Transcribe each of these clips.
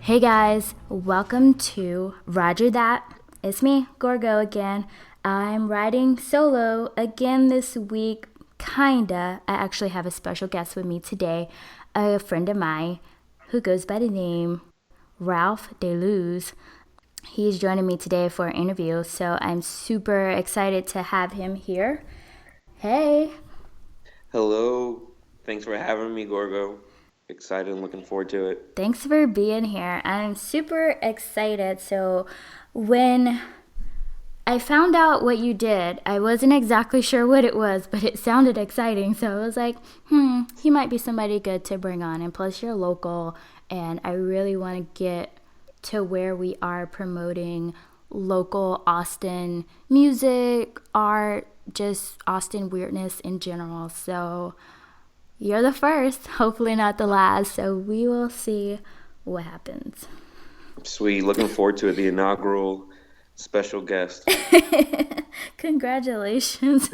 Hey guys, welcome to Roger That. It's me, Gorgo again. I'm riding solo again this week, kinda. I actually have a special guest with me today, a friend of mine who goes by the name Raf DeLuz. He's joining me today for an interview, so I'm super excited to have him here. Hey. Hello. Thanks for having me, Gorgo. Excited and looking forward to it. Thanks for being here. I'm super excited. So, when I found out what you did, I wasn't exactly sure what it was, but it sounded exciting. So, I was like, he might be somebody good to bring on. And plus, you're local, and I really want to get to where we are promoting local Austin music, art, just Austin weirdness in general. So, you're the first, hopefully not the last, so we will see what happens. Sweet. Looking forward to it. The inaugural special guest. Congratulations.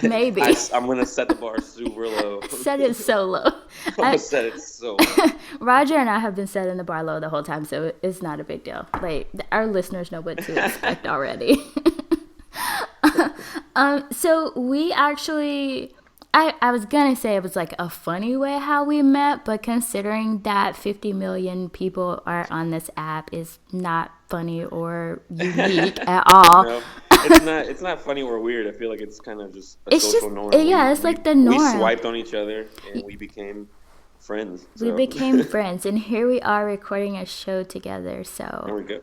Maybe. I'm going to set the bar super low. Set it so low. I'm going to set it so low. Roger and I have been setting the bar low the whole time, so it's not a big deal. Like, our listeners know what to expect already. So we actually... I was going to say it was like a funny way how we met, but considering that 50 million people are on this app is not funny or unique at all. No, it's not funny or weird. I feel like it's kind of just a It's social just, norm. yeah, it's like the norm. We swiped on each other and we became friends. We So became friends, and here we are recording a show together, there so. we go.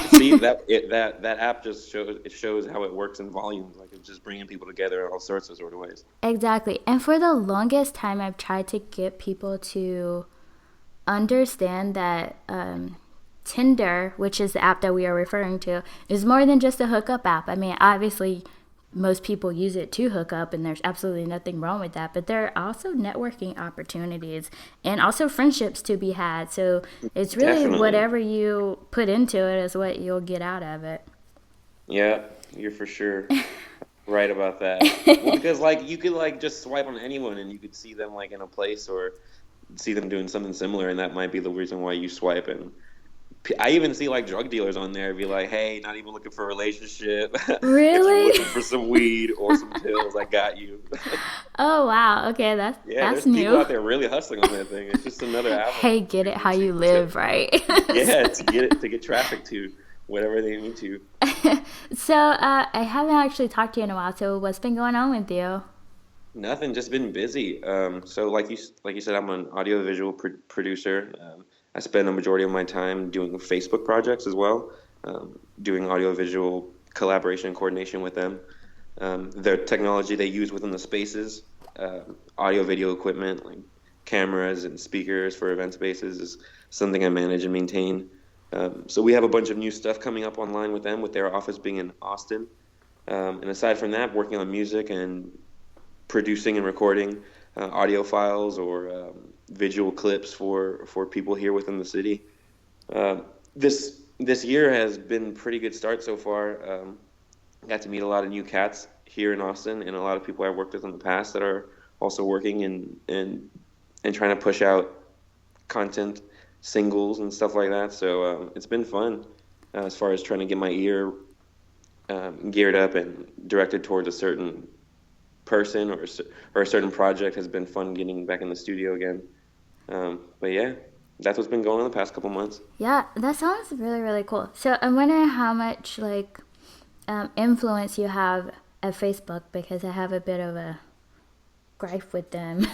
See that app just shows how it works in volumes. Like it's just bringing people together in all sorts of sort of ways. Exactly. And for the longest time, I've tried to get people to understand that Tinder, which is the app that we are referring to, is more than just a hookup app. I mean, obviously, most people use it to hook up, and there's absolutely nothing wrong with that. But there are also networking opportunities and also friendships to be had. So it's really Definitely. whatever you put into it is what you'll get out of it. Yeah, you're for sure right about that. Well, because like you could like just swipe on anyone and you could see them like in a place or see them doing something similar, and that might be the reason why you swipe. And I even see like drug dealers on there be like, "Hey, not even looking for a relationship. If you're Really? looking for some weed or some pills, I got you." Oh wow. Okay, that's Yeah, that's there's people new. out there really hustling on that thing. It's just another Hey, avenue for get it people how you to live, right? yeah, to get traffic to whatever they need to. So, I haven't actually talked to you in a while. So, what's been going on with you? Nothing, just been busy. So like you said, I'm an audiovisual producer. I spend a majority of my time doing Facebook projects as well, doing audiovisual collaboration and coordination with them. The technology they use within the spaces, audio video equipment like cameras and speakers for event spaces is something I manage and maintain. So we have a bunch of new stuff coming up online with them, with their office being in Austin. And aside from that, working on music and producing and recording audio files or visual clips for people here within the city. This year has been pretty good start so far. Got to meet a lot of new cats here in Austin, and a lot of people I've worked with in the past that are also working and trying to push out content, singles and stuff like that. So it's been fun as far as trying to get my ear geared up and directed towards a certain person or a certain project has been fun getting back in the studio again. But yeah, that's what's been going on the past couple months. Yeah, that sounds really, really cool. So, I'm wondering how much like influence you have at Facebook because I have a bit of a gripe with them.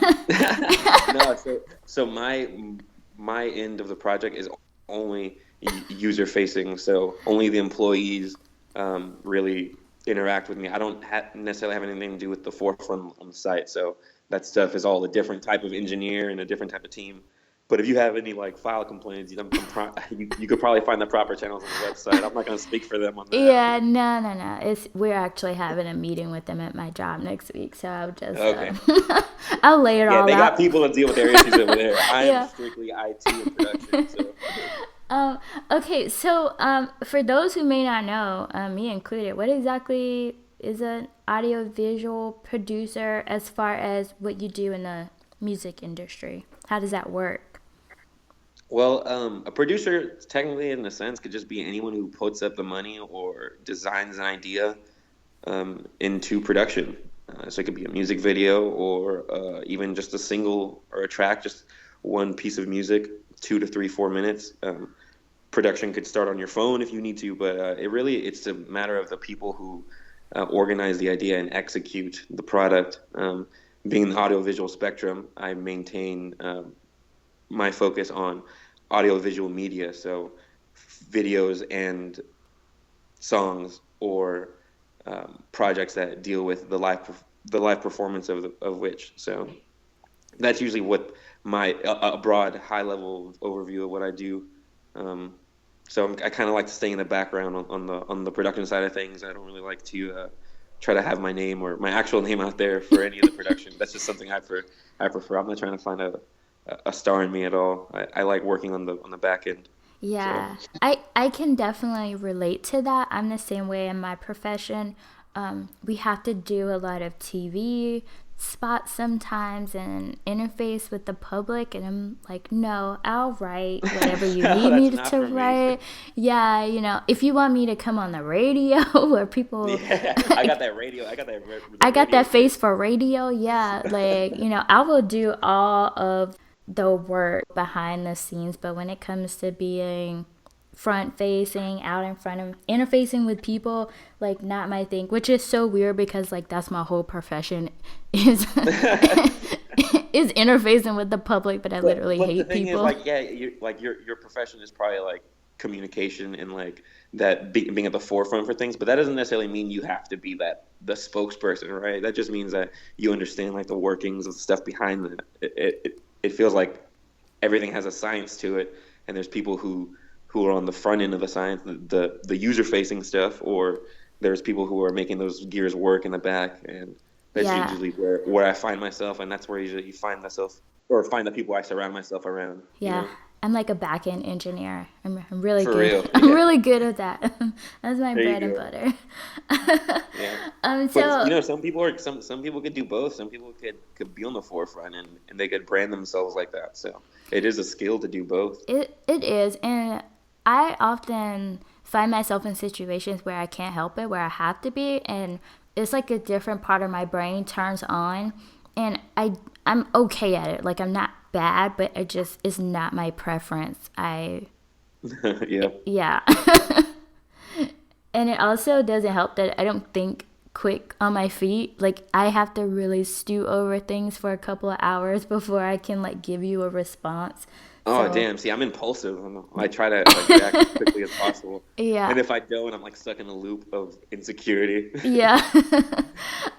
No, so my end of the project is only user facing, so only the employees really interact with me. I don't necessarily have anything to do with the forefront on the site, so that stuff is all a different type of engineer and a different type of team. But if you have any like file complaints, you could probably find the proper channels on the website. I'm not going to speak for them on that. Yeah, no, no, no. We're actually having a meeting with them at my job next week, so I'll just Okay. I'll lay it Yeah, all they got out. people to deal with their issues over there. I am Yeah. strictly IT and production, so. Okay, so for those who may not know, me included, what exactly is an audiovisual producer as far as what you do in the music industry? How does that work? Well, a producer, technically, in a sense, could just be anyone who puts up the money or designs an idea into production. So it could be a music video or even just a single or a track, just one piece of music, 2 to 3, 4 minutes. Production could start on your phone if you need to, but it's a matter of the people who organize the idea and execute the product. Being in the audiovisual spectrum, I maintain my focus on audiovisual media, so videos and songs or projects that deal with the live performance of which. So that's usually what a broad, high level overview of what I do. Um, I kind of like to stay in the background on the production side of things. I don't really like to try to have my name or my actual name out there for any of the production. That's just something I prefer. I'm not trying to find a star in me at all. I like working on the back end. So Yeah, I can definitely relate to that. I'm the same way in my profession. We have to do a lot of TV spots sometimes and interface with the public, and I'm like, no, I'll write whatever you need that's me not to for me. write. Yeah, if you want me to come on the radio where people, Yeah, I got that radio. I got the I got radio that face face. for radio. Yeah, like, I will do all of the work behind the scenes, but when it comes to being front facing, out in front of interfacing with people, like, not my thing, which is so weird because like that's my whole profession is is interfacing with the public, but I literally But the hate thing is, people. like, yeah, your profession is probably like communication and like being at the forefront for things. But that doesn't necessarily mean you have to be the spokesperson, right? That just means that you understand like the workings of the stuff behind that. It feels like everything has a science to it, and there's people who are on the front end of the science, the user facing stuff, or there's people who are making those gears work in the back, and that's Yeah, usually where I find myself, and that's where usually you find myself or find the people I surround myself around. yeah, I'm like a back end engineer. I'm really For good. real, I'm yeah. really good at that. That's my There you bread and go. butter. Yeah. But So some people could do both. Some people could be on the forefront and they could brand themselves like that. So it is a skill to do both. it is, and I often find myself in situations where I can't help it, where I have to be, and it's like a different part of my brain turns on, and I'm okay at it. Like, I'm not bad, but it just is not my preference. Yeah. Yeah. And it also doesn't help that I don't think quick on my feet. Like, I have to really stew over things for a couple of hours before I can like give you a response. Oh, So, damn. See, I'm impulsive. I try to like react as quickly as possible. yeah. And if I don't, I'm like stuck in a loop of insecurity. Yeah.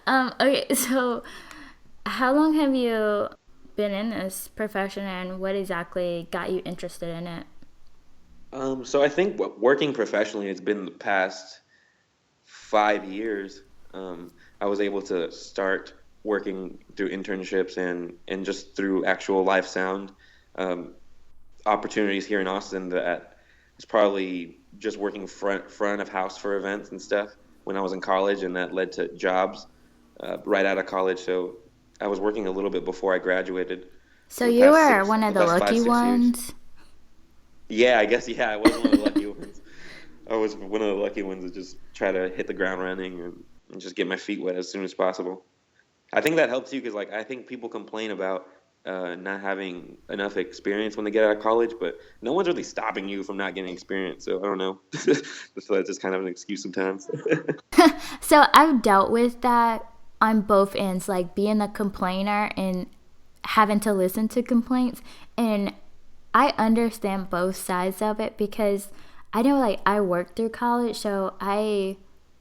Okay, so how long have you been in this profession, and what exactly got you interested in it? So I think working professionally has been the past 5 years. I was able to start working through internships and just through actual live sound um, opportunities here in Austin that was probably just working front of house for events and stuff when I was in college, and that led to jobs right out of college. So I was working a little bit before I graduated So for the you past were six, one of the the past five, lucky 6 years. ones. Yeah, I guess I was one of the lucky ones. I was one of the lucky ones to just try to hit the ground running and just get my feet wet as soon as possible. I think that helps you because, like, I think people complain about not having enough experience when they get out of college, but no one's really stopping you from not getting experience. So I don't know. So that's just kind of an excuse sometimes. So I've dealt with that on both ends, like being a complainer and having to listen to complaints. And I understand both sides of it because I know, like, I worked through college, so I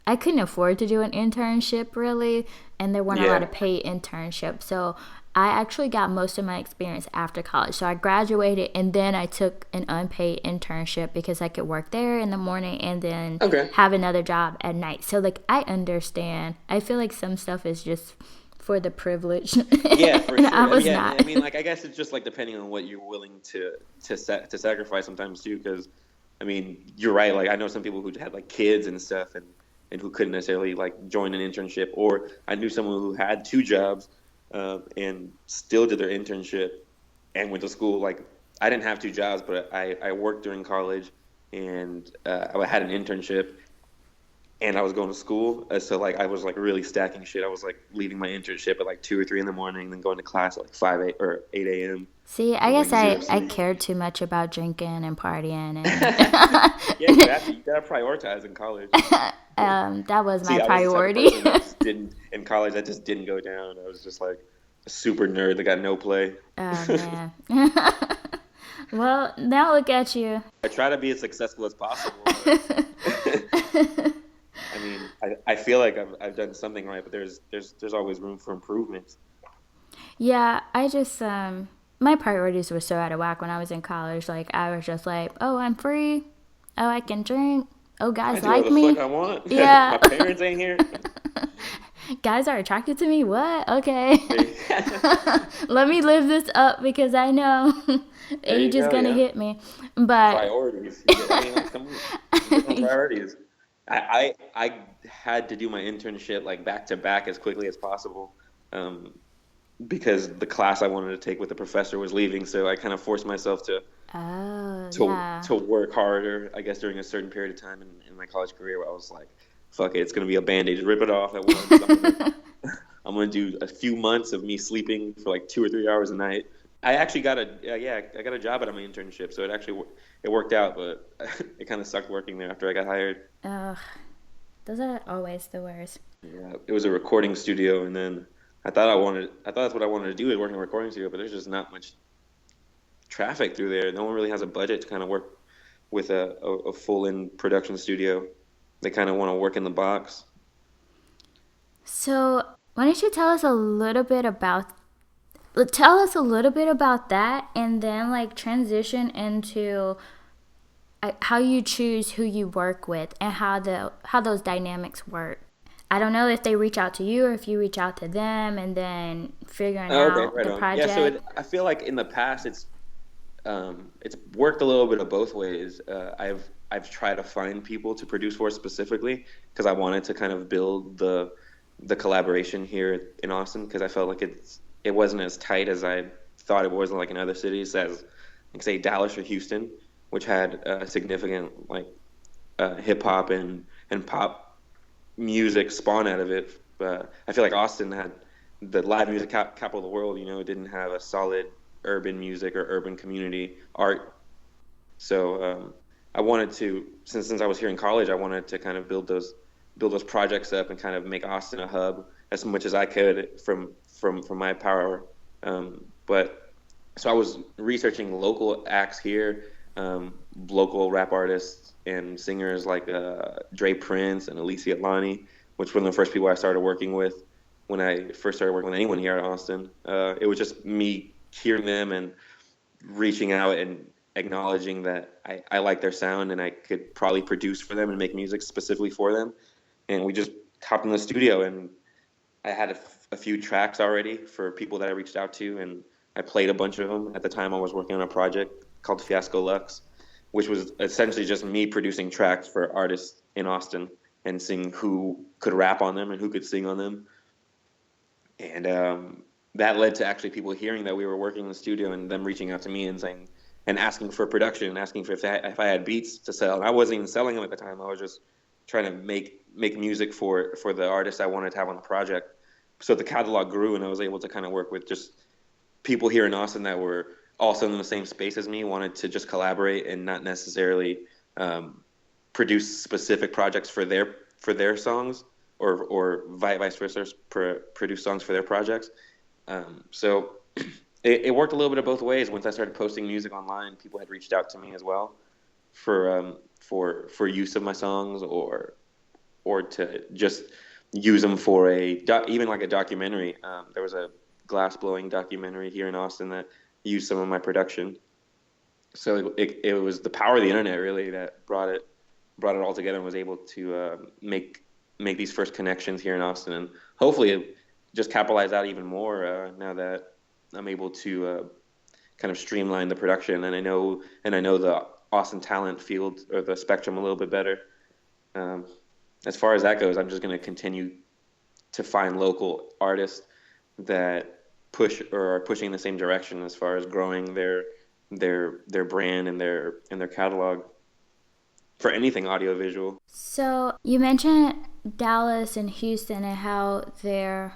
couldn't afford to do an internship really, and there weren't a lot Yeah. of paid internships. So I actually got most of my experience after college. So I graduated and then I took an unpaid internship because I could work there in the morning and then Okay. have another job at night. So like, I understand. I feel like some stuff is just for the privilege. Yeah, for And I sure. was Yeah, not. I mean, like, I guess it's just like depending on what you're willing to sacrifice sometimes too. Because, I mean, you're right. Like, I know some people who had like kids and stuff, and who couldn't necessarily like join an internship. Or I knew someone who had two jobs, and still did their internship and went to school like I didn't have two jobs, but I worked during college, and I had an internship, and I was going to school. So like I was like really stacking shit. I was like leaving my internship at like 2 or 3 in the morning, then going to class at like 5 or 8 a.m. See, I with guess like zero I sleep. cared too much about drinking and partying Yeah, exactly. You gotta prioritize in college. that was my See, I was the type of priority. person that just didn't in college. That just didn't go down. I was just like a super nerd that got no play. Oh man. Well, now look at you. I try to be as successful as possible, but I mean, I feel like I've done something right, but there's always room for improvement. Yeah, I just my priorities were so out of whack when I was in college. Like I was just like, oh, I'm free. Oh, I can drink. Oh, I guys do whatever like the fuck me. I want. Yeah. My parents ain't here. Guys are attracted to me. What? Okay. There, Let me live this up because I know there you age is go. gonna Yeah, hit me. But priorities. I mean, like, come on, different priorities. I had to do my internship like back to back as quickly as possible. Um, because the class I wanted to take with the professor was leaving, so I kind of forced myself oh to yeah. to work harder, I guess, during a certain period of time in my college career where I was like, fuck it, it's gonna be a band-aid, just rip it off at once. I'm gonna do a few months of me sleeping for like 2 or 3 hours a night. I actually got I got a job at my internship, so it worked out, but it kind of sucked working there after I got hired. Ugh, those are always the worst. Yeah, it was a recording studio, and then I thought that's what I wanted to do is work in a recording studio, but there's just not much traffic through there. No one really has a budget to kind of work with a full-in production studio. They kind of want to work in the box. So why don't you tell us a little bit about that, and then like transition into how you choose who you work with and how those dynamics work. I don't know if they reach out to you or if you reach out to them, and then figuring Oh, okay, out right the on. Yeah, so project. I feel like in the past it's worked a little bit of both ways. I've tried to find people to produce for specifically because I wanted to kind of build the collaboration here in Austin because I felt like it wasn't as tight as I thought it was like in other cities as like say Dallas or Houston, which had significant like hip hop and pop music spawn out of it. I feel like Austin had the live music capital of the world. You know, it didn't have a solid urban music or urban community art. So I wanted to, since I was here in college, I wanted to kind of build those projects up and kind of make Austin a hub as much as I could from my power. But so I was researching local acts here, local rap artists and singers like Dre Prince and Alicia Lani, which were the first people I started working with when I first started working with anyone here in Austin. It was just me hearing them and reaching out and acknowledging that I like their sound and I could probably produce for them and make music specifically for them. And we just hopped in the studio and I had a few tracks already for people that I reached out to, and I played a bunch of them. At the time, I was working on a project called Fiasco Lux, which was essentially just me producing tracks for artists in Austin and seeing who could rap on them and who could sing on them. And that led to actually people hearing that we were working in the studio and them reaching out to me and saying and asking for production and asking for if I had beats to sell. And I wasn't even selling them at the time. I was just trying to make music for the artists I wanted to have on the project. So the catalog grew, and I was able to kind of work with just people here in Austin that were also in the same space as me, wanted to just collaborate and not necessarily produce specific projects for their songs or vice versa, produce songs for their projects. So it worked a little bit of both ways. Once I started posting music online, people had reached out to me as well for use of my songs or to just use them for even like a documentary. There was a glass blowing documentary here in Austin that used some of my production. So it was the power of the internet really that brought it all together and was able to make these first connections here in Austin, and hopefully just capitalize out even more now that I'm able to kind of streamline the production, and I know the Austin talent field or the spectrum a little bit better. As far as that goes, I'm just going to continue to find local artists that push or are pushing in the same direction as far as growing their brand and their catalog for anything audiovisual. So you mentioned Dallas and Houston and how their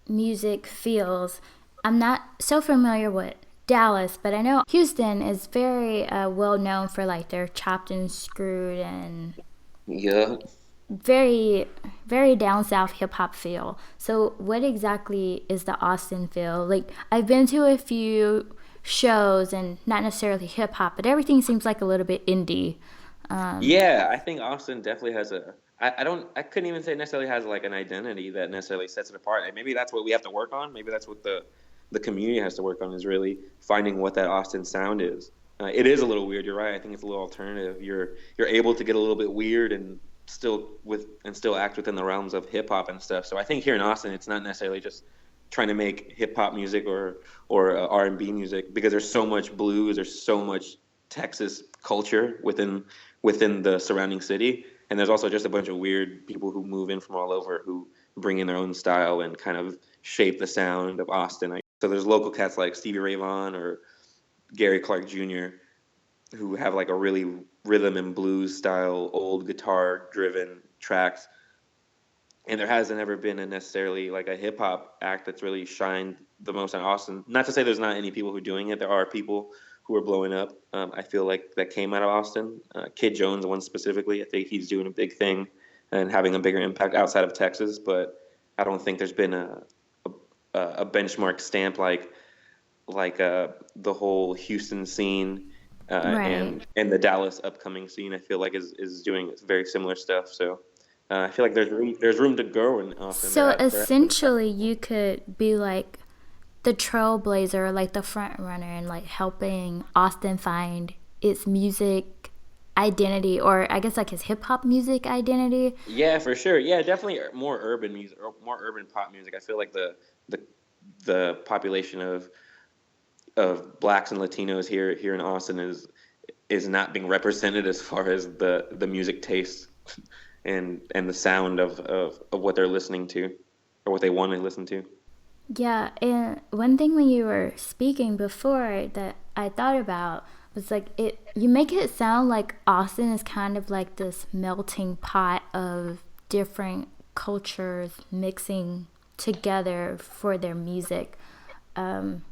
music feels. I'm not so familiar with Dallas, but I know Houston is very well known for like their chopped and screwed and Yeah. very, very down south hip hop feel. So what exactly is the Austin feel? Like I've been to a few shows and not necessarily hip hop, but everything seems like a little bit indie. Yeah, I think Austin definitely has I couldn't even say necessarily has like an identity that necessarily sets it apart. And maybe that's what we have to work on. Maybe that's what the community has to work on, is really finding what that Austin sound is. It is a little weird. You're right. I think it's a little alternative. You're able to get a little bit weird and still act within the realms of hip hop and stuff. So I think here in Austin, it's not necessarily just trying to make hip hop music or R&B music, because there's so much blues, there's so much Texas culture within the surrounding city, and there's also just a bunch of weird people who move in from all over who bring in their own style and kind of shape the sound of Austin. So there's local cats like Stevie Ray Vaughan or Gary Clark Jr. who have like a really rhythm and blues style, old guitar driven tracks. And there hasn't ever been a necessarily like a hip hop act that's really shined the most in Austin. Not to say there's not any people who are doing it. There are people who are blowing up. I feel like that came out of Austin. Kid Jones, one specifically. I think he's doing a big thing and having a bigger impact outside of Texas. But I don't think there's been a benchmark stamp like the whole Houston scene Right. and the Dallas upcoming scene. I feel like is doing very similar stuff. So I feel like there's room to grow in Austin. So essentially, you could be like the trailblazer, like the front runner, and like helping Austin find its music identity, or I guess like his hip hop music identity. Yeah, for sure. Yeah, definitely more urban music, or more urban pop music. I feel like the the population of blacks and Latinos here in Austin is not being represented as far as the music taste and the sound of what they're listening to or what they want to listen to. Yeah, and one thing when you were speaking before that I thought about was like it. You make it sound like Austin is kind of like this melting pot of different cultures mixing together for their music. Um,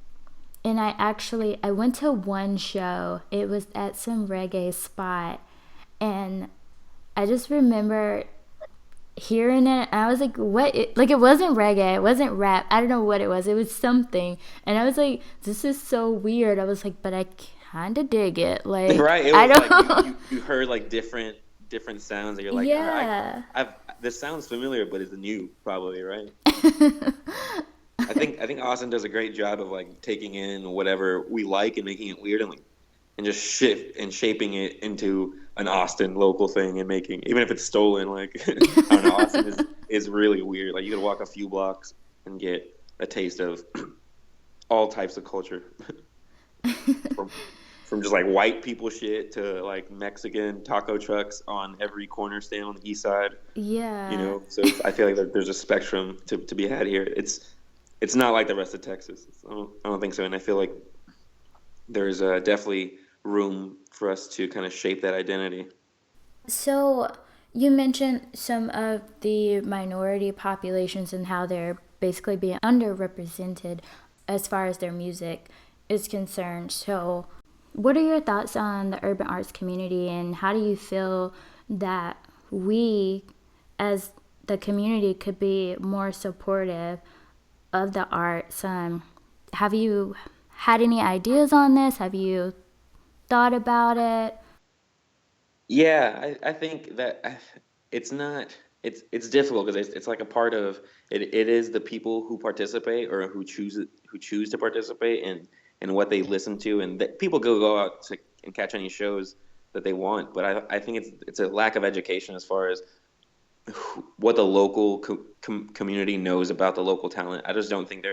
and I went to one show. It was at some reggae spot, and I just remember hearing it. I was like, what? Like, it wasn't reggae, it wasn't rap, I don't know what it was. It was something, and I was like, this is so weird. I was like, but I kind of dig it. Like, Right. It I was like don't. you heard like different sounds, and you're like, all right, Yeah. I've this sounds familiar, but it's new, probably, right? I think Austin does a great job of like taking in whatever we like and making it weird and just shift and shaping it into an Austin local thing and making, even if it's stolen, like I don't know, Austin is really weird. Like you could walk a few blocks and get a taste of all types of culture. from from just like white people shit to like Mexican taco trucks on every corner stand on the east side. Yeah. So I feel like there's a spectrum to be had here. It's not like the rest of Texas. I don't think so. And I feel like there's definitely room for us to kind of shape that identity. So you mentioned some of the minority populations and how they're basically being underrepresented as far as their music is concerned. So what are your thoughts on the urban arts community, and how do you feel that we as the community could be more supportive of the arts? Have you had any ideas on this? Have you thought about it? Yeah, I think that it's not it's difficult because it's like a part of it. It is the people who participate or who choose to participate and what they listen to, and that people go out and catch any shows that they want. But I think it's a lack of education as far as what the local community knows about the local talent. I just don't think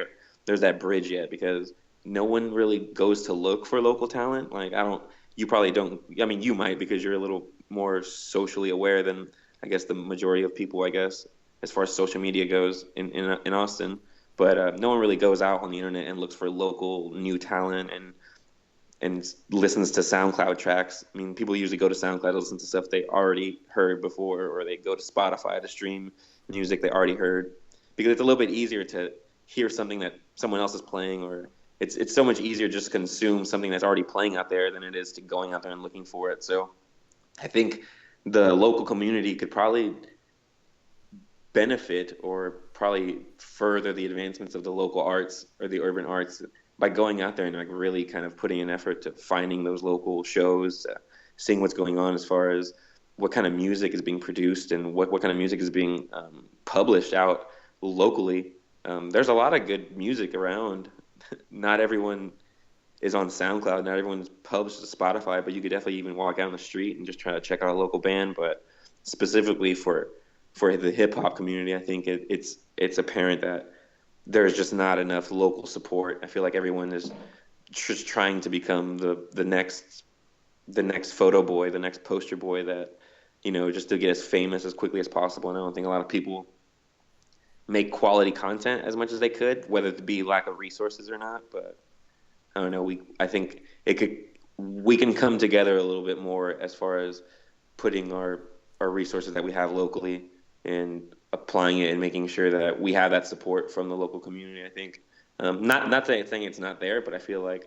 there's that bridge yet, because no one really goes to look for local talent. Like I don't, you probably don't. I mean, you might because you're a little more socially aware than I guess the majority of people. I guess as far as social media goes in Austin, but no one really goes out on the internet and looks for local new talent listens to SoundCloud tracks. I mean, people usually go to SoundCloud to listen to stuff they already heard before, or they go to Spotify to stream music they already heard, because it's a little bit easier to hear something that someone else is playing, or it's so much easier to just consume something that's already playing out there than it is to going out there and looking for it. So I think the local community could probably benefit or probably further the advancements of the local arts or the urban arts by going out there and like really kind of putting an effort to finding those local shows, seeing what's going on as far as what kind of music is being produced and what kind of music is being published out locally. There's a lot of good music around. Not everyone is on SoundCloud. Not everyone's published to Spotify, but you could definitely even walk out on the street and just try to check out a local band. But specifically for the hip hop community, I think it's apparent that there's just not enough local support. I feel like everyone is just trying to become the next photo boy, the next poster boy that, just to get as famous as quickly as possible. And I don't think a lot of people make quality content as much as they could, whether it be lack of resources or not. But I don't know. I think we can come together a little bit more as far as putting our resources that we have locally and applying it and making sure that we have that support from the local community. I think not saying it's not there, but I feel like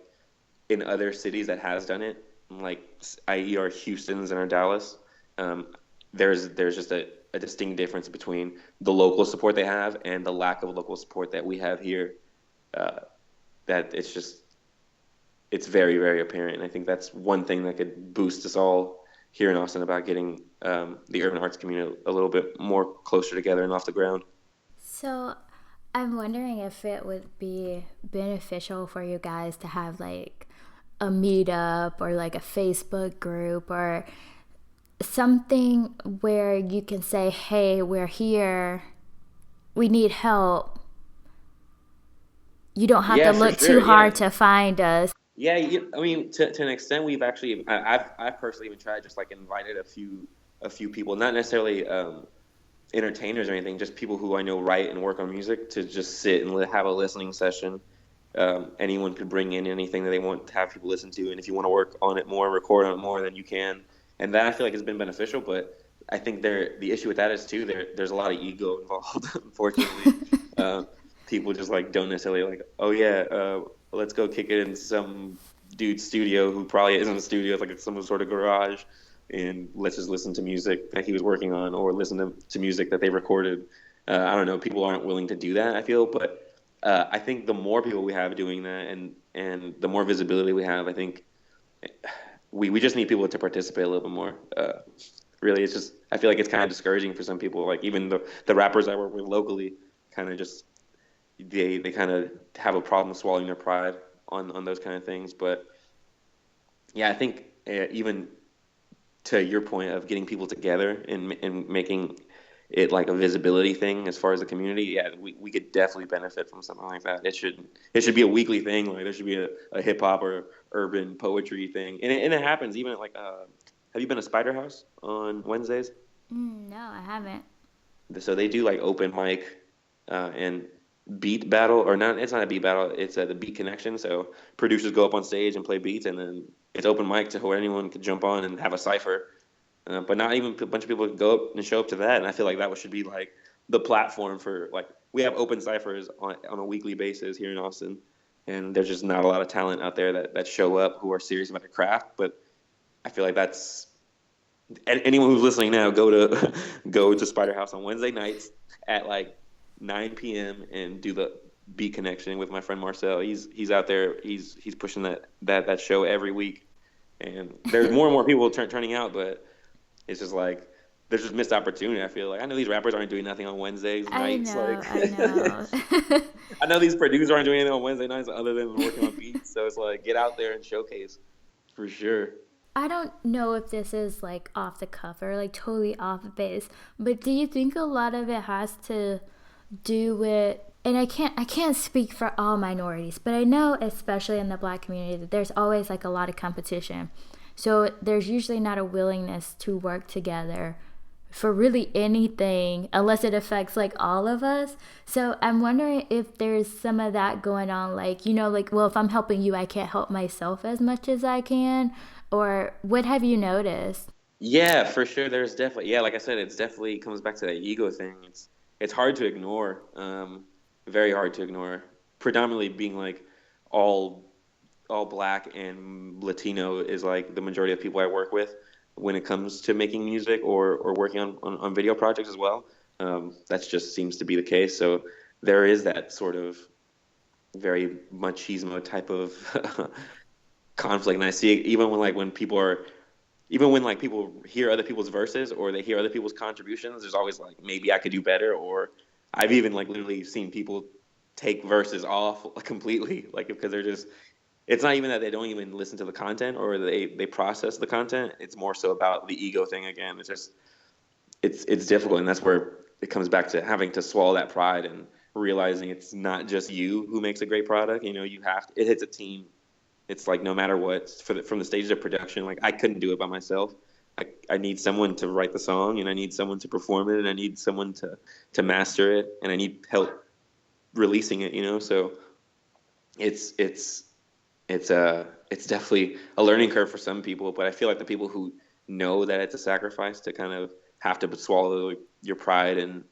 in other cities that has done it, like i.e. our Houstons and our Dallas, there's just a distinct difference between the local support they have and the lack of local support that we have here. That it's very, very apparent. And I think that's one thing that could boost us all here in Austin about getting the urban arts community a little bit more closer together and off the ground. So I'm wondering if it would be beneficial for you guys to have like a meetup or like a Facebook group or something where you can say, hey, we're here, we need help. You don't have to look too hard to find us. Yeah, I mean, to an extent, we've actually, I've personally even tried, just like invited a few people, not necessarily entertainers or anything, just people who I know write and work on music, to just sit and have a listening session. Anyone could bring in anything that they want to have people listen to, and if you want to work on it more, record on it more, then you can. And that I feel like has been beneficial, but I think the issue with that is too, there's a lot of ego involved, unfortunately. People just like don't necessarily like, oh yeah, let's go kick it in some dude's studio who probably isn't a studio, it's like some sort of garage, and let's just listen to music that he was working on, or listen to music that they recorded. I don't know, people aren't willing to do that, I feel, but I think the more people we have doing that and the more visibility we have, I think we just need people to participate a little bit more. Really, it's just, I feel like it's kind of discouraging for some people, like even the rappers I work with locally kind of just, they kind of have a problem swallowing their pride on those kind of things. But yeah, I think even to your point of getting people together and making it like a visibility thing as far as the community, yeah, we could definitely benefit from something like that. It should be a weekly thing. Like there should be a hip hop or urban poetry thing, and it happens even at like have you been to Spider House on Wednesdays? No, I haven't. So they do like open mic and beat battle, or not, it's not a beat battle, it's the beat connection. So producers go up on stage and play beats, and then it's open mic to where anyone could jump on and have a cipher. But not even a bunch of people could go up and show up to that. And I feel like that should be like the platform for, like, we have open ciphers on a weekly basis here in Austin, and there's just not a lot of talent out there that show up who are serious about their craft. But I feel like that's, anyone who's listening now, go to Spider House on Wednesday nights at like 9 p.m. and do the beat connection with my friend Marcel. He's out there. He's pushing that show every week, and there's more and more people turning out. But it's just like there's just missed opportunity. I feel like I know these rappers aren't doing nothing on Wednesdays nights. I know. I know these producers aren't doing anything on Wednesday nights other than working on beats. So it's like, get out there and showcase for sure. I don't know if this is like off the cuff or like totally off base, but do you think a lot of it has to do with, and I can't speak for all minorities, but I know especially in the Black community that there's always like a lot of competition. So there's usually not a willingness to work together for really anything unless it affects like all of us. So I'm wondering if there's some of that going on, like, like, well, if I'm helping you, I can't help myself as much as I can, or what have you noticed? Yeah, for sure. There's definitely, yeah, like I said, it's definitely comes back to that ego thing. It's hard to ignore, very hard to ignore. Predominantly being like all all black and Latino is like the majority of people I work with when it comes to making music or working on video projects as well. That just seems to be the case. So there is that sort of very machismo type of conflict, and I see it even when people are even when like people hear other people's verses or they hear other people's contributions, there's always like maybe I could do better, or I've even like literally seen people take verses off completely, like because they're just it's not even that they don't even listen to the content or they process the content. It's more so about the ego thing again. It's just it's difficult, and that's where it comes back to having to swallow that pride and realizing it's not just you who makes a great product. You have to, it hits a team. It's like no matter what, from the stages of production, like I couldn't do it by myself. I need someone to write the song, and I need someone to perform it, and I need someone to master it, and I need help releasing it. So it's it's it's definitely a learning curve for some people, but I feel like the people who know that it's a sacrifice to kind of have to swallow your pride and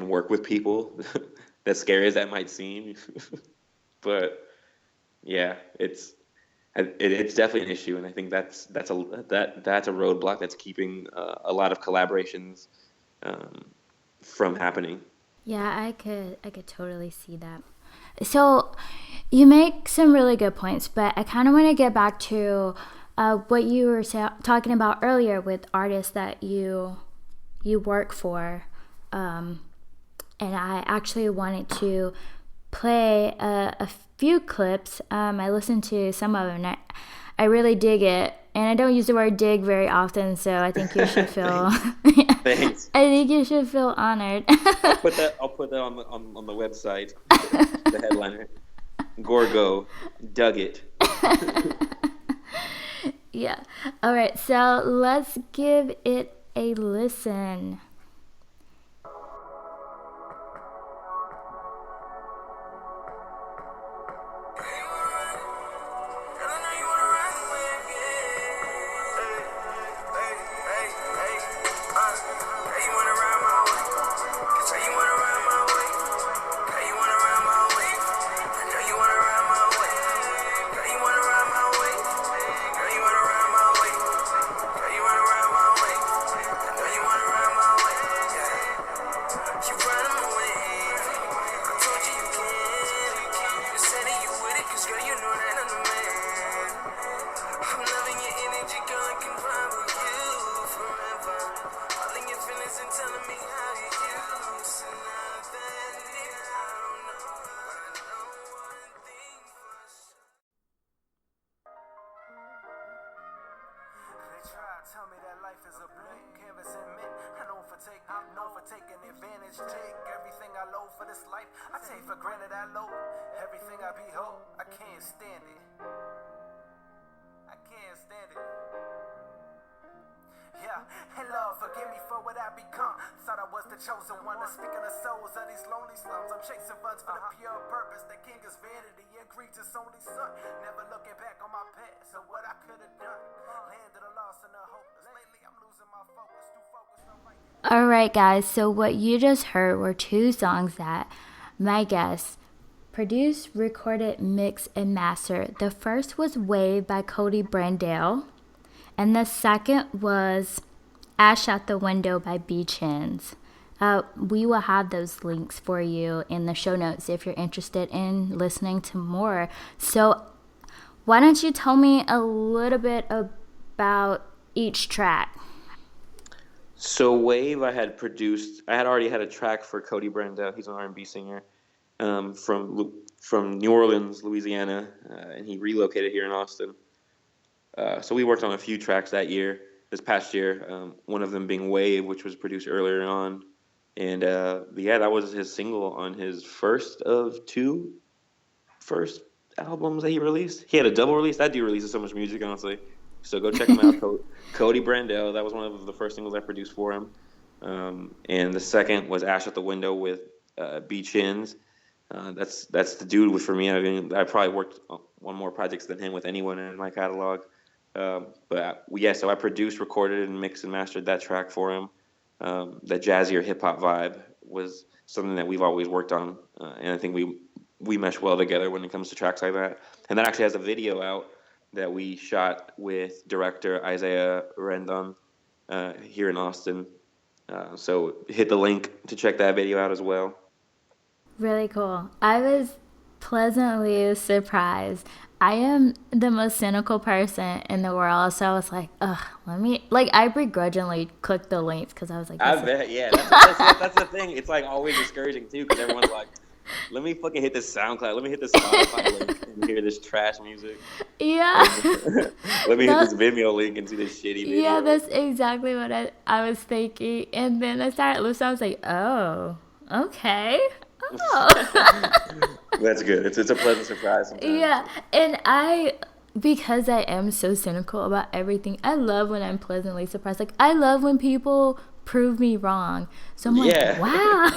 work with people, as scary as that might seem, but yeah, it's definitely an issue, and I think that's a roadblock that's keeping a lot of collaborations um, from happening. Yeah, I could totally see that. So you make some really good points, but I kind of want to get back to what you were talking about earlier with artists that you work for, and I actually wanted to play a few clips. I listened to some of them, and I really dig it. And I don't use the word dig very often, so I think you should feel. Thanks. I think you should feel honored. I'll put that on the website. The headliner. Gorgo dug it. Yeah. All right. So let's give it a listen. Tell me that life is a blank canvas and mint. I'm known for taking advantage. Take everything I load for this life. I take for granted I load everything I behold. I can't stand it. I can't stand it. Yeah, and Lord, forgive me for what I become. Thought I was the chosen one. Speaking of souls of these lonely slums, I'm chasing funds for the pure purpose. The king is vanity, egregious only son. Never looking back on my past or what I could have done. Land of the lost and the hopeless. Lately, I'm losing my focus. Too focused on right. All right, guys. So what you just heard were two songs that my guests produced, recorded, mixed, and mastered. The first was Wave by Cody Brandell, and the second was Ash Out the Window by B. Chenz. We will have those links for you in the show notes if you're interested in listening to more. So why don't you tell me a little bit about each track? So Wave, I had already had a track for Cody Brandell. He's an R&B singer from New Orleans, Louisiana, and he relocated here in Austin. So we worked on a few tracks this past year. One of them being Wave, which was produced earlier on, and yeah, that was his single on his first of two albums that he released. He had a double release. That dude releases so much music, honestly. So go check him out. Cody Brandell. That was one of the first singles I produced for him. And the second was Ash at the Window with B. Chenz. That's the dude for me. I mean, I probably worked on more projects than him with anyone in my catalog. So I produced, recorded, and mixed and mastered that track for him. That jazzier hip hop vibe was something that we've always worked on, and I think we mesh well together when it comes to tracks like that. And that actually has a video out that we shot with director Isaiah Rendon here in Austin. So hit the link to check that video out as well. Really cool. I was pleasantly surprised. I am the most cynical person in the world, so I was like, I begrudgingly clicked the links because I was like, I bet, yeah, that's the thing. It's like always discouraging too because everyone's like, let me fucking hit this SoundCloud, let me hit this Spotify link and hear this trash music. Yeah. Let me hit this Vimeo link and see this shitty video. Yeah, that's exactly what I was thinking. And then I started listening, I was like, oh, okay. Oh. That's good. It's a pleasant surprise sometimes. Yeah, and because I am so cynical about everything, I love when I'm pleasantly surprised. Like, I love when people prove me wrong. So I'm like, wow.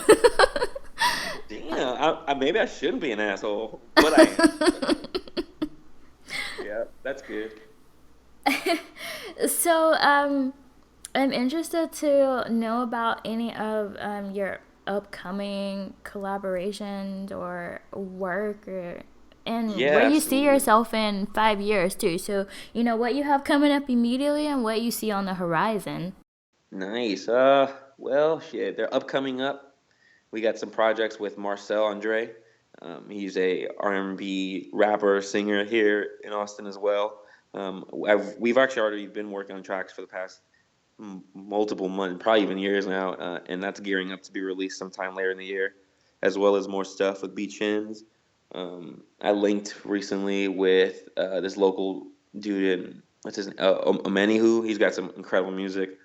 Damn, maybe I shouldn't be an asshole, but I am. Yeah, that's good. So, I'm interested to know about any of your upcoming collaborations or work and where you see yourself in 5 years too. So, what you have coming up immediately and what you see on the horizon. Nice. Well, shit, they're upcoming up. We got some projects with Marcel Andre. He's a R&B rapper, singer here in Austin as well. We've actually already been working on tracks for the past multiple months, probably even years now, and that's gearing up to be released sometime later in the year, as well as more stuff with B. Chenz. I linked recently with this local dude in Omenihu. He's got some incredible music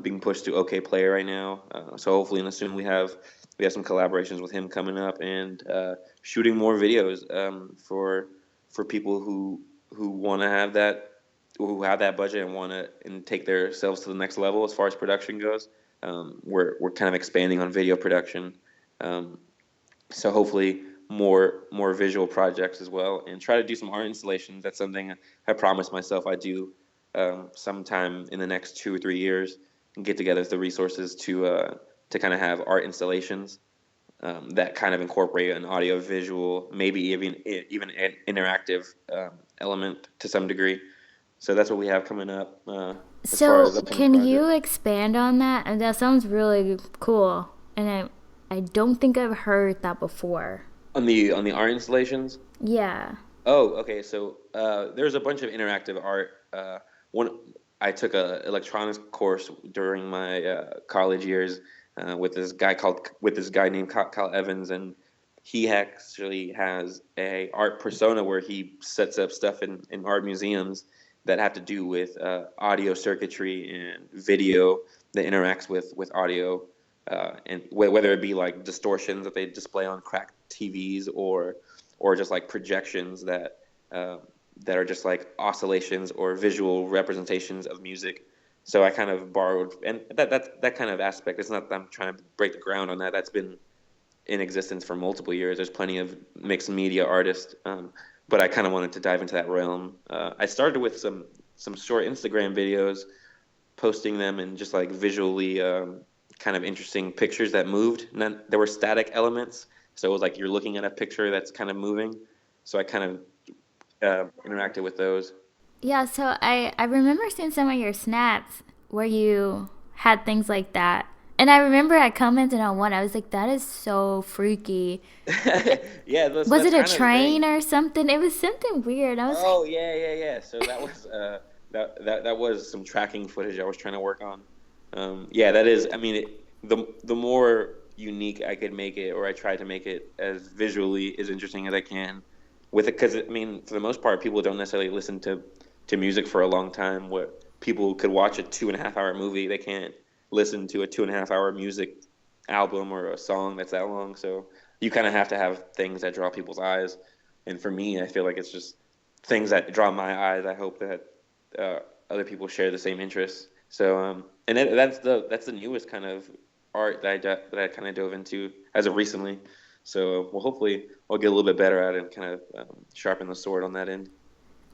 being pushed to OK Player right now. So hopefully, and soon we have some collaborations with him coming up and shooting more videos for people who want to have that. Who have that budget and want to and take themselves to the next level as far as production goes. We're kind of expanding on video production, so hopefully more visual projects as well, and try to do some art installations. That's something I promised myself I'd do sometime in the next 2 or 3 years, and get together the resources to kind of have art installations that kind of incorporate an audio visual, maybe even an interactive element to some degree. So that's what we have coming up. So can you expand on that? And that sounds really cool. And I don't think I've heard that before. On the art installations? Yeah. Oh, okay. So there's a bunch of interactive art. I took a electronics course during my college years with this guy named Kyle Evans, and he actually has a art persona where he sets up stuff in art museums that have to do with audio circuitry and video that interacts with audio, and whether it be like distortions that they display on cracked TVs or just like projections that are just like oscillations or visual representations of music. So I kind of borrowed, and that kind of aspect. It's not that I'm trying to break the ground on that. That's been in existence for multiple years. There's plenty of mixed media artists. But I kind of wanted to dive into that realm. I started with some short Instagram videos, posting them in just like visually kind of interesting pictures that moved. And then there were static elements, so it was like you're looking at a picture that's kind of moving. So I kind of interacted with those. Yeah, so I remember seeing some of your snaps where you had things like that. And I remember I commented on one. I was like, "That is so freaky." Yeah, was it a train or something? It was something weird. I was yeah. So that was that was some tracking footage I was trying to work on. Yeah, that is. I mean, the more unique I could make it, or I try to make it as visually as interesting as I can, with it, because I mean, for the most part, people don't necessarily listen to music for a long time. What people could watch a 2.5 hour movie, they can't listen to a 2.5 hour music album or a song that's that long. So you kind of have to have things that draw people's eyes. And for me, I feel like it's just things that draw my eyes. I hope that other people share the same interests. So and that's the newest kind of art that I kind of dove into as of recently. So well, hopefully I'll get a little bit better at it and kind of sharpen the sword on that end.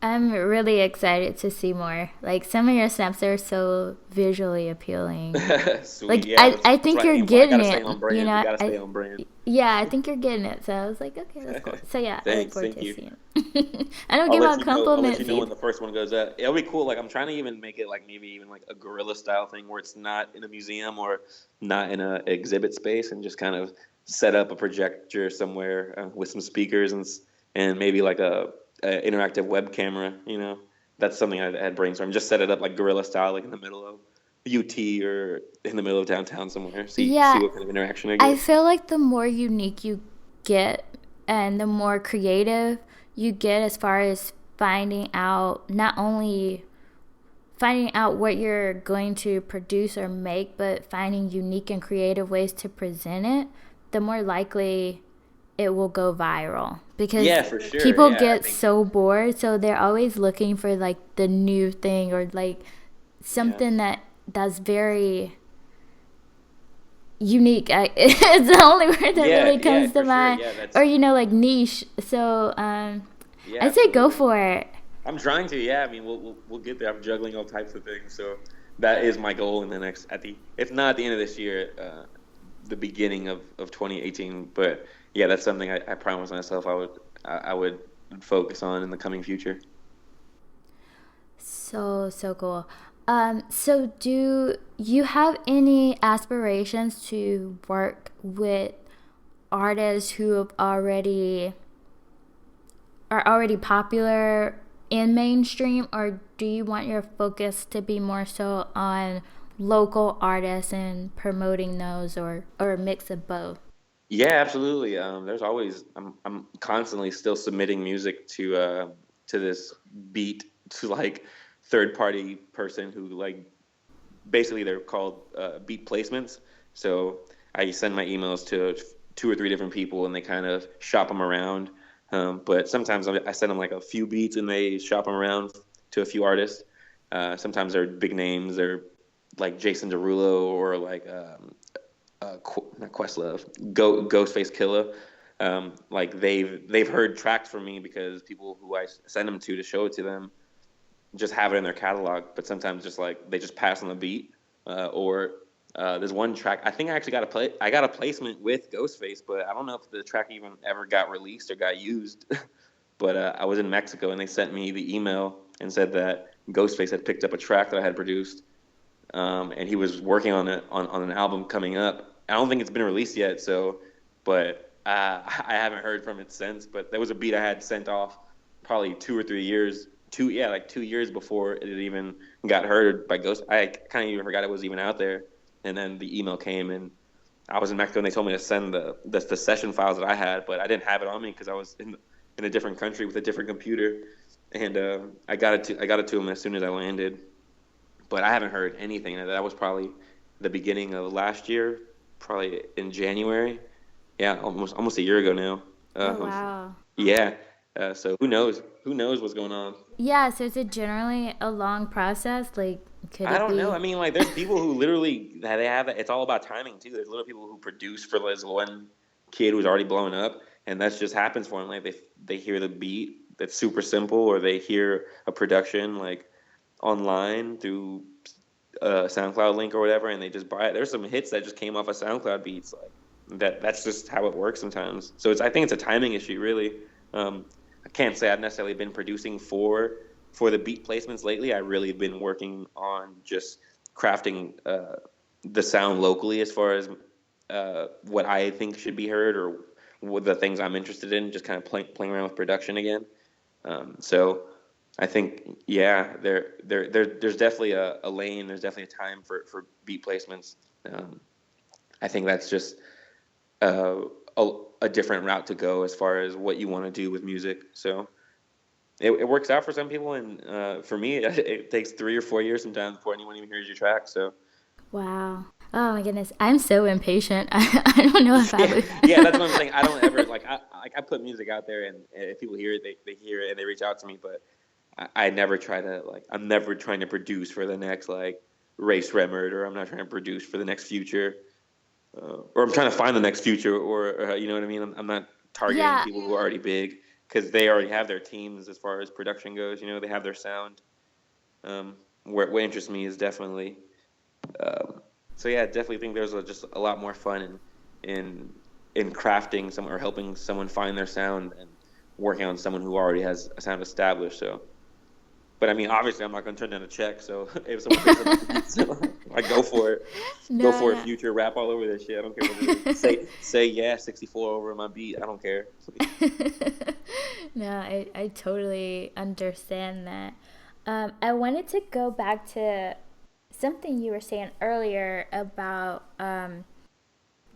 I'm really excited to see more. Like, some of your snaps are so visually appealing. Sweet, Like, yeah. I think you're getting it. You know, Gotta stay on brand. yeah, I think you're getting it. So I was like, okay, that's cool. So yeah, I look Thanks, forward thank to you. seeing it. I don't I'll give let out you know. I'll let compliments. you know when the first one goes up. It'll be cool. Like I'm trying to even make it like maybe even like a guerrilla style thing where it's not in a museum or not in a exhibit space, and just kind of set up a projector somewhere with some speakers and maybe like a interactive web camera. You know, that's something I had brainstormed. Just set it up like guerrilla style, like in the middle of UT or in the middle of downtown somewhere. See Yeah, what kind of interaction I I get. feel like the more unique you get and the more creative you get as far as finding out, not only finding out what you're going to produce or make, but finding unique and creative ways to present it, the more likely it will go viral. Because Yeah, for sure. people Yeah, I get think. so bored, so they're always looking for like the new thing, or like Yeah. something that's very unique. It's the only word that Yeah, really yeah, comes to for sure. mind. Yeah, that's Or, like niche. So yeah, I say go absolutely. for it. I'm trying to. Yeah, I mean, we'll get there. I'm juggling all types of things, so that is my goal in the next if not at the end of this year, the beginning of 2018. But yeah, that's something I promised myself I would focus on in the coming future. So cool. So do you have any aspirations to work with artists who are already popular in mainstream, or do you want your focus to be more so on local artists and promoting those, or a mix of both? Yeah, absolutely. There's always I'm constantly still submitting music to this beat to like third party person who like basically they're called beat placements. So I send my emails to two or three different people, and they kind of shop them around. But sometimes I send them like a few beats, and they shop them around to a few artists. Sometimes they're big names. They're like Jason Derulo or like not Questlove, Ghostface Killer. Like they've heard tracks from me because people who I send them to show it to them just have it in their catalog, but sometimes just like they just pass on the beat. Or there's one track I think I actually I got a placement with Ghostface, but I don't know if the track even ever got released or got used. But I was in Mexico, and they sent me the email and said that Ghostface had picked up a track that I had produced, and he was working on it on an album coming up. I don't think it's been released yet, but I haven't heard from it since. But there was a beat I had sent off probably 2 or 3 years, 2 years before it even got heard by Ghost. I kind of even forgot it was even out there. And then the email came, and I was in Mexico, and they told me to send the session files that I had, but I didn't have it on me because I was in a different country with a different computer. And I got it to him as soon as I landed. But I haven't heard anything. That was probably the beginning of last year, probably in January. Yeah, almost a year ago now. Oh, wow. Yeah. So who knows? Who knows what's going on? Yeah, so is it generally a long process? Like, could I it don't be? know. I mean, like, there's people who literally they have it's all about timing too. There's little people who produce for this one kid who's already blown up, and that just happens for them. Like they hear the beat that's super simple, or they hear a production like online through a SoundCloud link or whatever, and they just buy it. There's some hits that just came off of SoundCloud beats, like that's just how it works sometimes. So I think it's a timing issue, really. I can't say I've necessarily been producing for the beat placements lately. I really have been working on just crafting the sound locally as far as what I think should be heard, or what the things I'm interested in, just kind of playing around with production again. So I think, yeah, there's definitely a lane. There's definitely a time for beat placements. I think that's just a different route to go as far as what you want to do with music. So it works out for some people, and for me, it takes 3 or 4 years sometimes before anyone even hears your track. So Wow. Oh my goodness. I'm so impatient. I don't know if I would. yeah, that's what I'm saying. I don't ever I put music out there, and if people hear it, they hear it and they reach out to me. But I never try to like, I'm never trying to produce for the next like Race Remmert, or I'm not trying to produce for the next Future, or I'm trying to find the next Future, or you know what I mean. I'm not targeting Yeah. people who are already big, because they already have their teams as far as production goes. You know, they have their sound. What interests me is definitely. So yeah, I definitely think there's just a lot more fun in crafting some, or helping someone find their sound, and working on someone who already has a sound established. So, but I mean, obviously, I'm not going to turn down a check. So if someone thinks about it, I go for it. No, Go for no. it, Future. Rap all over this shit. I don't care what it is. Say yeah, 64 over my beat. I don't care. No, I totally understand that. I wanted to go back to something you were saying earlier about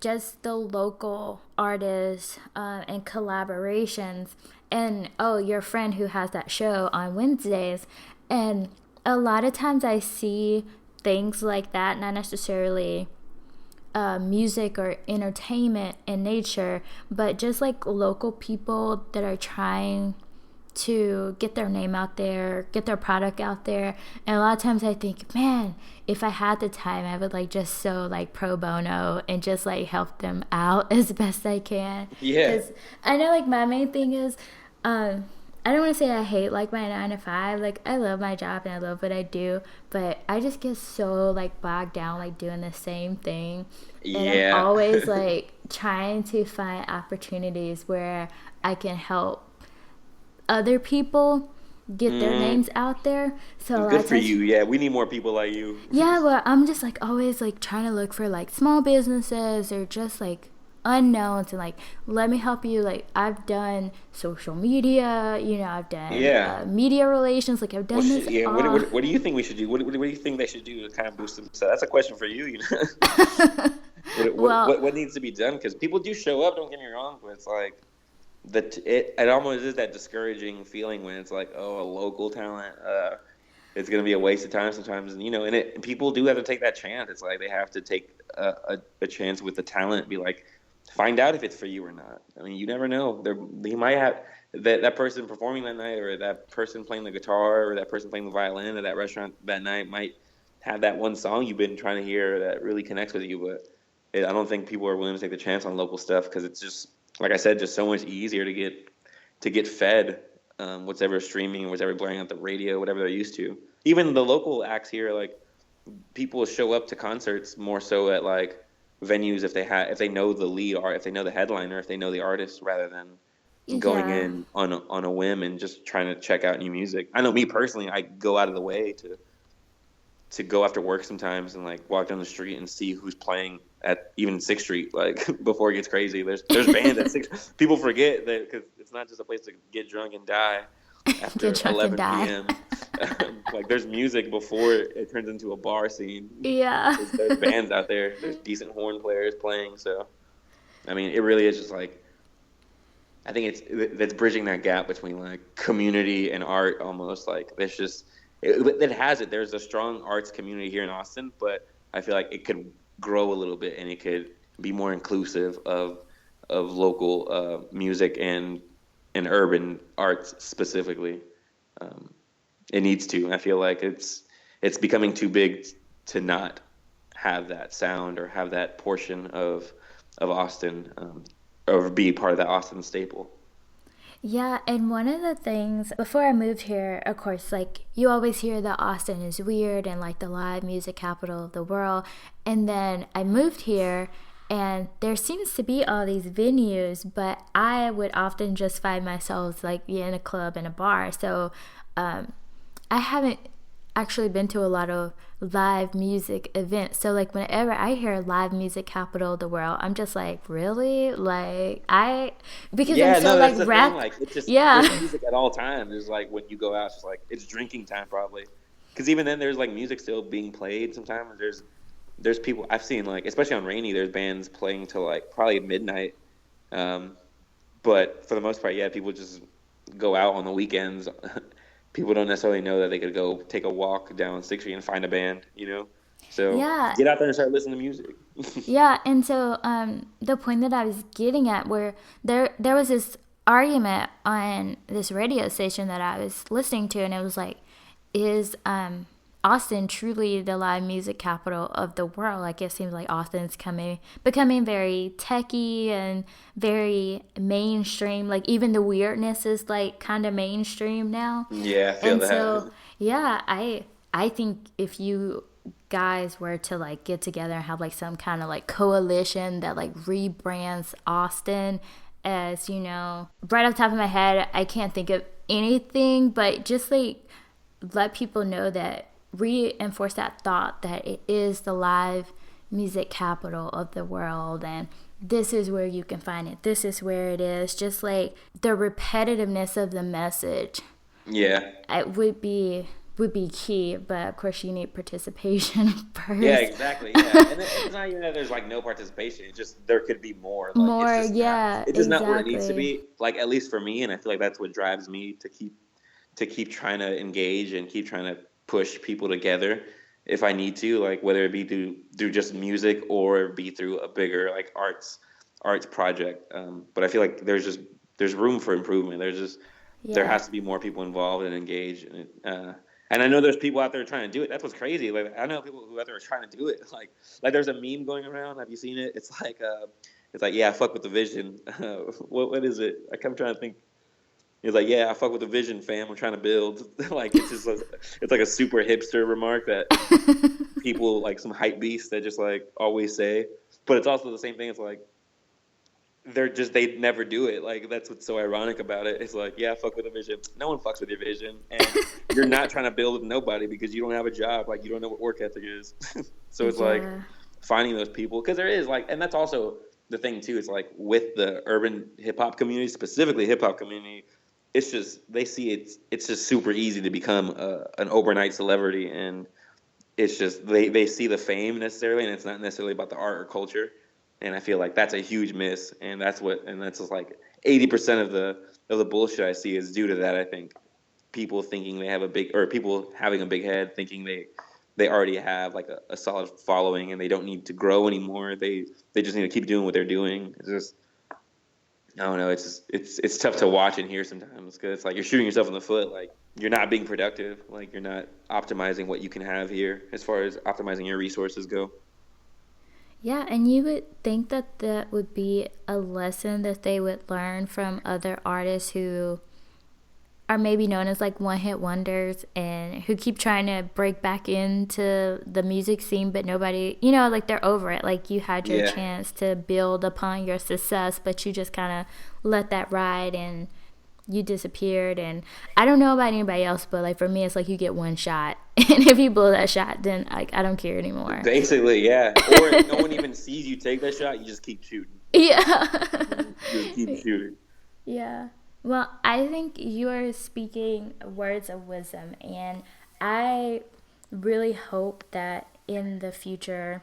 just the local artists and collaborations. And your friend who has that show on Wednesdays. And a lot of times I see things like that, not necessarily music or entertainment in nature, but just like local people that are trying to get their name out there, get their product out there. And a lot of times I think, man, if I had the time, I would like just so like pro bono and just like help them out as best I can. Yeah. Because I know like my main thing is, I don't want to say I hate like my 9 to 5. Like I love my job and I love what I do, but I just get so like bogged down like doing the same thing. And Yeah. I'm always like trying to find opportunities where I can help other people get their names out there. So a lot Good of for times- you. Yeah, we need more people like you. Yeah, well, I'm just like always like trying to look for like small businesses or just like unknowns, and like let me help you. Like I've done social media, I've done media relations, like I've done this Yeah, all. what do you think we should do? What do you think they should do to kind of boost themselves? That's a question for you. What needs to be done? Because people do show up. Don't get me wrong, but it's like it almost is that discouraging feeling when it's like, oh, a local talent, it's gonna be a waste of time sometimes, and people do have to take that chance. It's like they have to take a chance with the talent, be like, find out if it's for you or not. I mean, you never know. They might have that person performing that night, or that person playing the guitar, or that person playing the violin at that restaurant that night might have that one song you've been trying to hear that really connects with you. But I don't think people are willing to take the chance on local stuff, because it's just, like I said, just so much easier to get fed whatever streaming, whatever blaring out the radio, whatever they're used to. Even the local acts here, like people show up to concerts more so at like venues if they know the lead, or if they know the headliner, if they know the artist, rather than going in on a whim and just trying to check out new music. I know me personally, I go out of the way to go after work sometimes and like walk down the street and see who's playing at even 6th Street, like before it gets crazy. There's bands at 6th. People forget that, because it's not just a place to get drunk and die after 11 p.m. Like there's music before it turns into a bar scene. Yeah. There's bands out there. There's decent horn players playing. So, I mean, it really is just like, I think that's bridging that gap between like community and art almost. Like there's just, there's a strong arts community here in Austin, but I feel like it could grow a little bit, and it could be more inclusive of local music and urban arts specifically. It needs to. I feel like it's becoming too big to not have that sound or have that portion of Austin, or be part of that Austin staple. Yeah, and one of the things, before I moved here, of course, like, you always hear that Austin is weird and, like, the live music capital of the world. And then I moved here, and there seems to be all these venues, but I would often just find myself, like, in a club and a bar. So I haven't actually been to a lot of live music events. So like whenever I hear live music capital of the world, I'm just like, really? Like because I'm so like rap. Like it's just there's music at all times. There's like when you go out, it's just like it's drinking time probably. Because even then there's like music still being played sometimes. There's people I've seen, like especially on Rainy, there's bands playing till like probably midnight. But for the most part, yeah, people just go out on the weekends. People don't necessarily know that they could go take a walk down 6th Street and find a band, So get out there and start listening to music. Yeah, and so the point that I was getting at, where there was this argument on this radio station that I was listening to, and it was like, is Austin truly the live music capital of the world? Like, it seems like Austin's becoming very techy and very mainstream. Like, even the weirdness is like kind of mainstream now. Yeah, I feel And that. so, yeah, I think if you guys were to like get together and have like some kind of like coalition that like rebrands Austin as, right off the top of my head, I can't think of anything, but just like let people know that, reinforce that thought that it is the live music capital of the world, and this is where you can find it, this is where it is. Just like the repetitiveness of the message, it would be key, but of course you need participation first. Yeah, exactly. Yeah, and it's not even that there's like no participation. It's just there could be more. Like, more, it's just yeah, it's just not where it needs to be. Like, at least for me, and I feel like that's what drives me to keep trying to engage and keep trying to push people together if I need to, like whether it be through just music or be through a bigger like arts project. But I feel like there's room for improvement. There has to be more people involved and engaged. And I know there's people out there trying to do it. That's what's crazy. Like, I know people who out there are trying to do it. Like there's a meme going around. Have you seen it? It's like yeah, fuck with the vision. What is it? I'm trying to think. He's like, yeah, I fuck with the vision, fam. I'm trying to build. Like, it's like a super hipster remark that people, like some hype beasts that just like always say. But it's also the same thing. It's like they never do it. Like, that's what's so ironic about it. It's like, yeah, fuck with the vision. No one fucks with your vision, and you're not trying to build with nobody because you don't have a job. Like, you don't know what work ethic is. So it's like finding those people, because there is like, and that's also the thing too. It's like with the urban hip hop community, specifically hip hop community. It's just they see it's just super easy to become an overnight celebrity, and it's just they see the fame necessarily, and it's not necessarily about the art or culture. And I feel like that's a huge miss, and that's just like 80% of the bullshit I see is due to that. I think people thinking they have people having a big head, thinking they already have like a solid following and they don't need to grow anymore. They just need to keep doing what they're doing. It's just, I don't know. It's tough to watch and hear sometimes, because it's like you're shooting yourself in the foot. Like, you're not being productive. Like, you're not optimizing what you can have here as far as optimizing your resources go. Yeah, and you would think that would be a lesson that they would learn from other artists who are maybe known as like one-hit wonders and who keep trying to break back into the music scene, but nobody, like they're over it. Like, you had your chance to build upon your success, but you just kind of let that ride and you disappeared. And I don't know about anybody else, but like for me, it's like you get one shot, and if you blow that shot, then like I don't care anymore. Basically, yeah. Or if no one even sees you take that shot, you just keep shooting. Yeah. You just keep shooting. Yeah. Well, I think you are speaking words of wisdom, and I really hope that in the future,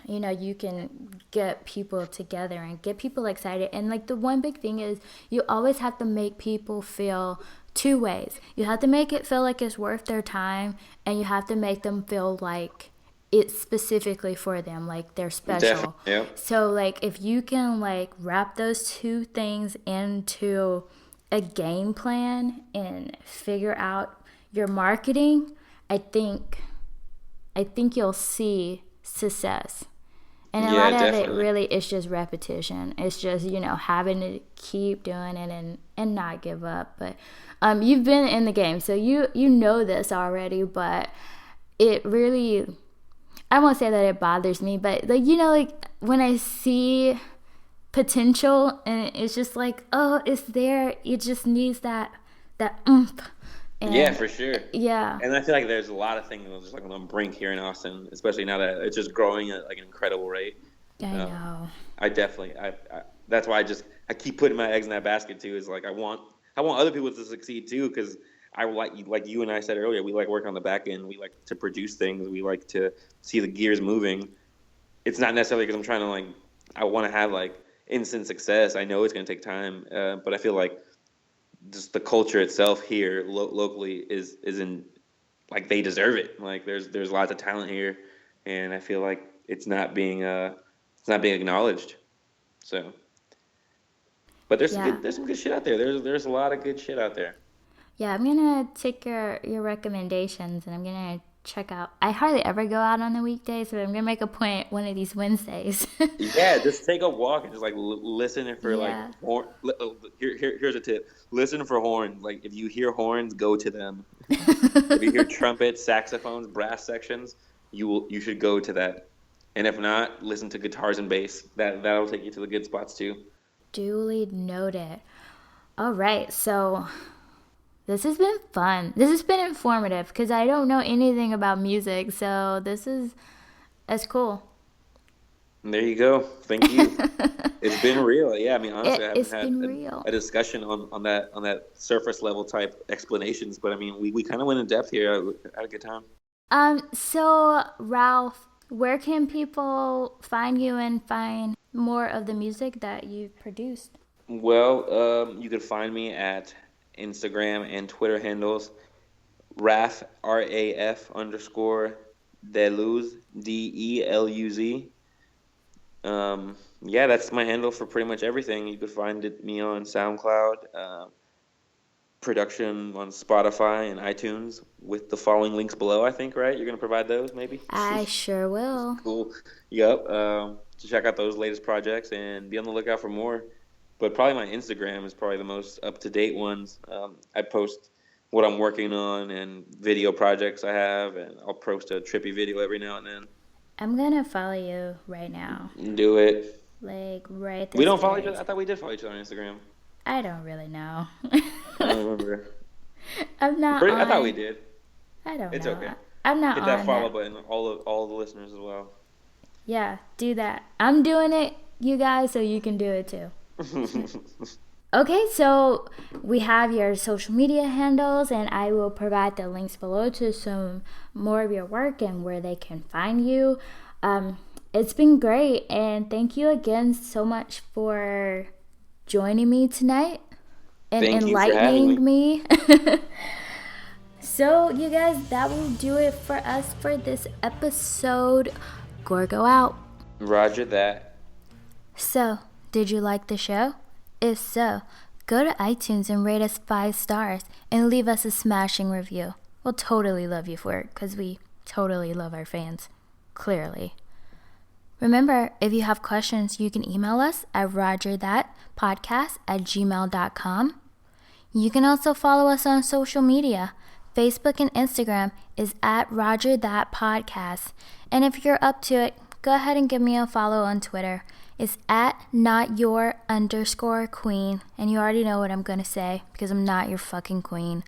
you can get people together and get people excited. And like the one big thing is you always have to make people feel two ways. You have to make it feel like it's worth their time, and you have to make them feel like it's specifically for them, like they're special. Definitely, yeah. So like if you can like wrap those two things into a game plan and figure out your marketing, I think you'll see success. And a lot of it really is just repetition. It's just, having to keep doing it and not give up. But you've been in the game, so you know this already, but it really, I won't say that it bothers me, but like, like when I see potential and it's just like, oh, it's there, it just needs that oomph. And yeah, for sure. Yeah. And I feel like there's a lot of things just like on the brink here in Austin, especially now that it's just growing at like an incredible rate. I know. I definitely, that's why I keep putting my eggs in that basket too. Is like I want other people to succeed too, because I like you and I said earlier, we like work on the back end. We like to produce things. We like to see the gears moving. It's not necessarily because I'm trying to I want to have like instant success. I know it's going to take time, but I feel like just the culture itself here locally is in, like, they deserve it. Like there's lots of talent here, and I feel like it's not being acknowledged. So But Yeah. there's some good shit out there. There's a lot of good shit out there. Yeah, I'm gonna take your recommendations and I'm gonna check out. I hardly ever go out on the weekdays, but I'm gonna make a point one of these Wednesdays. Yeah, just take a walk and just like listen for like Yeah. horn. Here's a tip: listen for horns. Like if you hear horns, go to them. If you hear trumpets, saxophones, brass sections, you should go to that. And if not, listen to guitars and bass. That'll take you to the good spots too. Duly noted. All right, so this has been fun. This has been informative because I don't know anything about music, so that's cool. There you go. Thank you. It's been real. Yeah, I mean, honestly, I It's haven't been had real. a discussion on that surface level type explanations, but I mean, we kind of went in depth here. I had a good time. So Ralph, where can people find you and find more of the music that you've produced? Well, you can find me at Instagram and Twitter handles Raf RAF underscore DeLuz DELUZ. Yeah, that's my handle for pretty much everything. You could find me on SoundCloud, production on Spotify and iTunes with the following links below. I think, right? You're gonna provide those, maybe. I sure will. Cool. Yep. To check out those latest projects and be on the lookout for more. But probably my Instagram is probably the most up to date ones. I post what I'm working on and video projects I have, and I'll post a trippy video every now and then. I'm gonna follow you right now. Do it. Like right this We don't follow each very other. I thought we did follow each other on Instagram. I don't really know. I don't remember. I'm not I thought on- we did. I don't It's know. okay. I'm not Hit on that follow that. button. All the listeners as well. Yeah, do that. I'm doing it, you guys, so you can do it too. Okay, so we have your social media handles, and I will provide the links below to some more of your work and where they can find you. It's been great, and thank you again so much for joining me tonight and Thank you for having enlightening me. So, you guys, that will do it for us for this episode. Gorgo out. Roger that. So, did you like the show? If so, go to iTunes and rate us 5 stars and leave us a smashing review. We'll totally love you for it because we totally love our fans. Clearly. Remember, if you have questions, you can email us at rogerthatpodcast@gmail.com. You can also follow us on social media. Facebook and Instagram is at rogerthatpodcast. And if you're up to it, go ahead and give me a follow on Twitter. It's at notyour_queen. And you already know what I'm going to say because I'm not your fucking queen.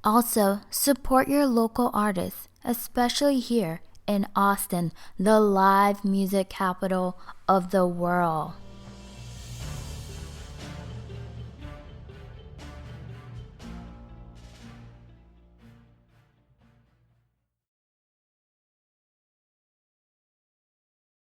Also, support your local artists, especially here in Austin, the live music capital of the world.